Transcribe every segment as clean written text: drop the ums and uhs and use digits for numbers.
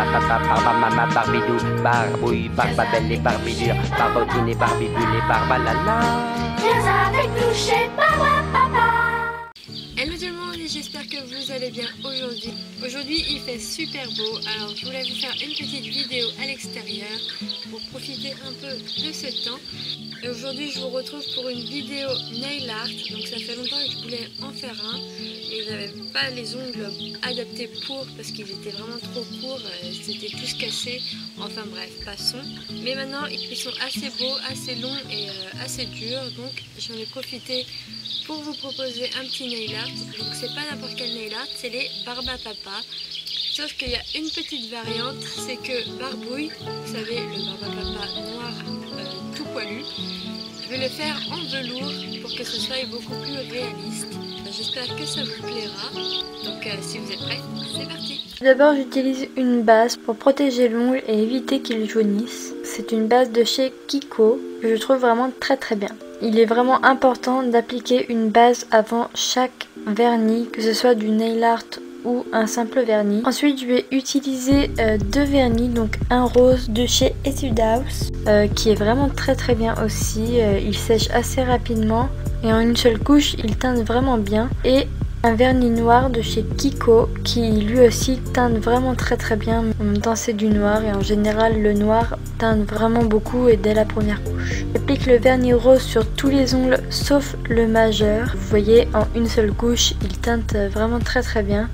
Barbamama, Barbidou, Barbouille, Barbabelle et Barbidure, Barbotine et Barbibule et Barbalala. Viens avec nous chez Papa. Hello tout le monde et j'espère que vous allez bien aujourd'hui. Aujourd'hui il fait super beau, alors je voulais vous faire une petite vidéo à l'extérieur pour profiter un peu de ce temps. Et aujourd'hui je vous retrouve pour une vidéo nail art, donc ça fait longtemps que je voulais en faire un. Et j'avais pas les ongles adaptés pour parce qu'ils étaient vraiment trop courts, c'était tous cassés, enfin bref, passons. Mais maintenant ils sont assez beaux, assez longs et assez durs, donc j'en ai profité pour vous proposer un petit nail art. Donc c'est pas n'importe quel nail art, c'est les Barbapapa. Sauf qu'il y a une petite variante, c'est que Barbouille, vous savez le Barbapapa noir tout poilu, je vais le faire en velours pour que ce soit beaucoup plus réaliste. J'espère que ça vous plaira. Donc si vous êtes prêts, c'est parti. D'abord j'utilise une base pour protéger l'ongle et éviter qu'il jaunisse. C'est une base de chez Kiko que je trouve vraiment très bien. Il est vraiment important d'appliquer une base avant chaque vernis, que ce soit du nail art ou un simple vernis. Ensuite je vais utiliser deux vernis, donc un rose de chez Etude House qui est vraiment très bien aussi. Il sèche assez rapidement et en une seule couche il teinte vraiment bien, et un vernis noir de chez Kiko qui lui aussi teinte vraiment très bien. En même temps c'est du noir et en général le noir teinte vraiment beaucoup et dès la première couche. J'applique le vernis rose sur tous les ongles sauf le majeur. Vous voyez, en une seule couche il teinte vraiment très bien.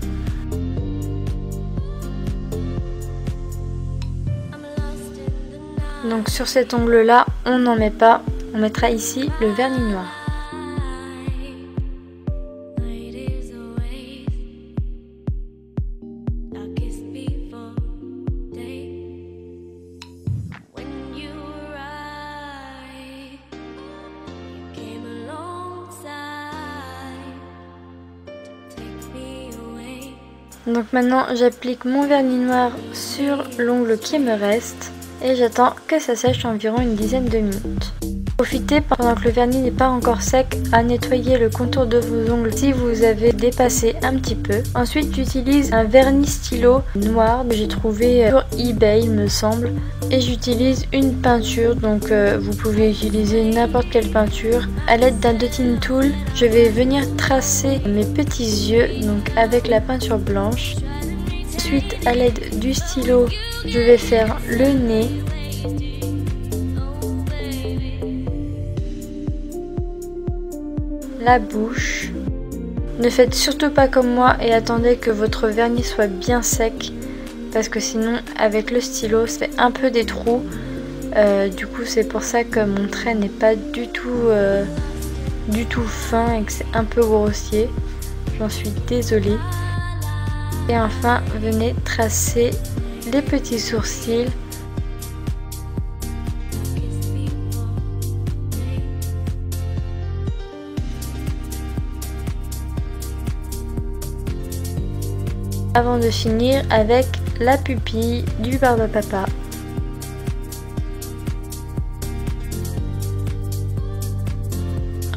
Donc sur cet ongle là on n'en met pas, on mettra ici le vernis noir. Donc maintenant j'applique mon vernis noir sur l'ongle qui me reste et j'attends que ça sèche environ une dizaine de minutes. Profitez pendant que le vernis n'est pas encore sec à nettoyer le contour de vos ongles si vous avez dépassé un petit peu. Ensuite j'utilise un vernis stylo noir que j'ai trouvé sur eBay il me semble, et j'utilise une peinture, donc vous pouvez utiliser n'importe quelle peinture. À l'aide d'un dotting tool je vais venir tracer mes petits yeux donc avec la peinture blanche. Ensuite à l'aide du stylo je vais faire le nez, la bouche. Ne faites surtout pas comme moi et attendez que votre vernis soit bien sec, parce que sinon avec le stylo ça fait un peu des trous. Du coup c'est pour ça que mon trait n'est pas du tout fin et que c'est un peu grossier. J'en suis désolée. Et enfin venez tracer les petits sourcils. Avant de finir avec la pupille du Barbapapa.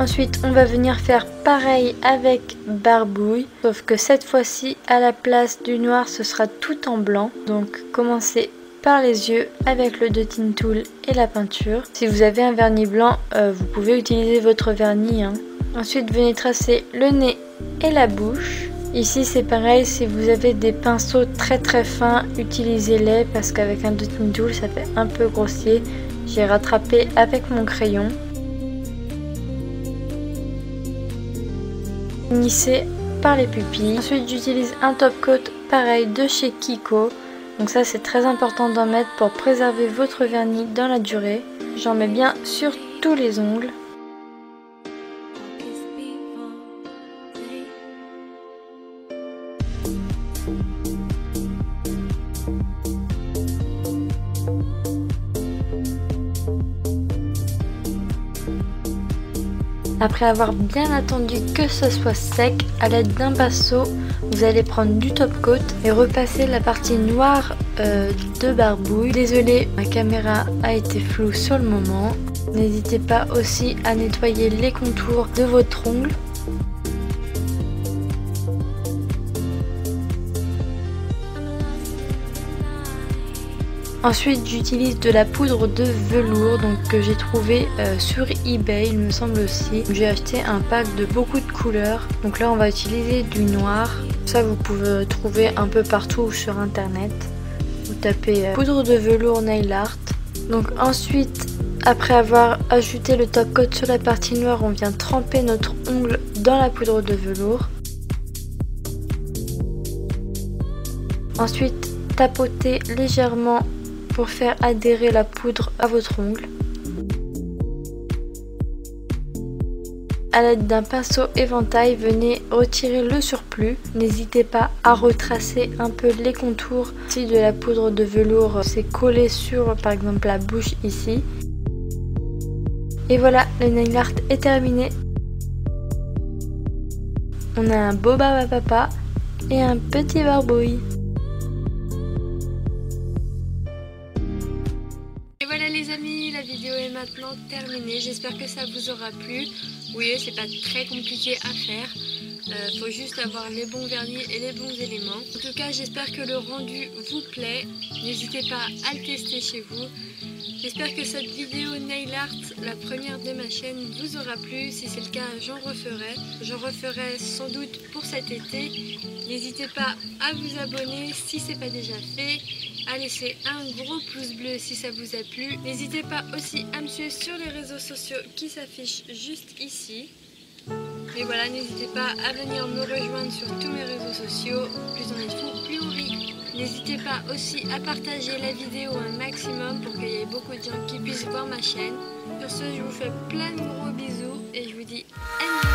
Ensuite on va venir faire pareil avec Barbouille, sauf que cette fois-ci à la place du noir ce sera tout en blanc. Donc commencez par les yeux avec le dotting tool et la peinture. Si vous avez un vernis blanc vous pouvez utiliser votre vernis hein. Ensuite venez tracer le nez et la bouche. Ici c'est pareil, si vous avez des pinceaux très fins, utilisez-les parce qu'avec un dotting tool ça fait un peu grossier. J'ai rattrapé avec mon crayon. Finissez par les pupilles. Ensuite j'utilise un top coat pareil de chez Kiko. Donc ça c'est très important d'en mettre pour préserver votre vernis dans la durée. J'en mets bien sur tous les ongles. Après avoir bien attendu que ce soit sec, à l'aide d'un pinceau, vous allez prendre du top coat et repasser la partie noire de Barbouille. Désolée, ma caméra a été floue sur le moment. N'hésitez pas aussi à nettoyer les contours de votre ongle. Ensuite j'utilise de la poudre de velours donc que j'ai trouvé sur eBay il me semble aussi. J'ai acheté un pack de beaucoup de couleurs. Donc là on va utiliser du noir. Ça vous pouvez trouver un peu partout sur internet. Vous tapez poudre de velours nail art. Donc ensuite après avoir ajouté le top coat sur la partie noire, on vient tremper notre ongle dans la poudre de velours. Ensuite tapoter légèrement pour faire adhérer la poudre à votre ongle. A l'aide d'un pinceau éventail, venez retirer le surplus. N'hésitez pas à retracer un peu les contours. Si de la poudre de velours s'est collé sur par exemple la bouche ici. Et voilà, le nail art est terminé. On a un beau barbe à papa et un petit barbouille. Et voilà les amis, la vidéo est maintenant terminée. J'espère que ça vous aura plu. Oui, c'est pas très compliqué à faire. Faut juste avoir les bons vernis et les bons éléments. En tout cas, j'espère que le rendu vous plaît. N'hésitez pas à le tester chez vous. J'espère que cette vidéo nail art, la première de ma chaîne, vous aura plu. Si c'est le cas, j'en referai. J'en referai sans doute pour cet été. N'hésitez pas à vous abonner si ce n'est pas déjà fait. À laisser un gros pouce bleu si ça vous a plu. N'hésitez pas aussi à me suivre sur les réseaux sociaux qui s'affichent juste ici. Mais voilà, n'hésitez pas à venir me rejoindre sur tous mes réseaux sociaux. Plus on est fou, plus on rit. N'hésitez pas aussi à partager la vidéo un maximum pour qu'il y ait beaucoup de gens qui puissent voir ma chaîne. Sur ce, je vous fais plein de gros bisous et je vous dis à bientôt.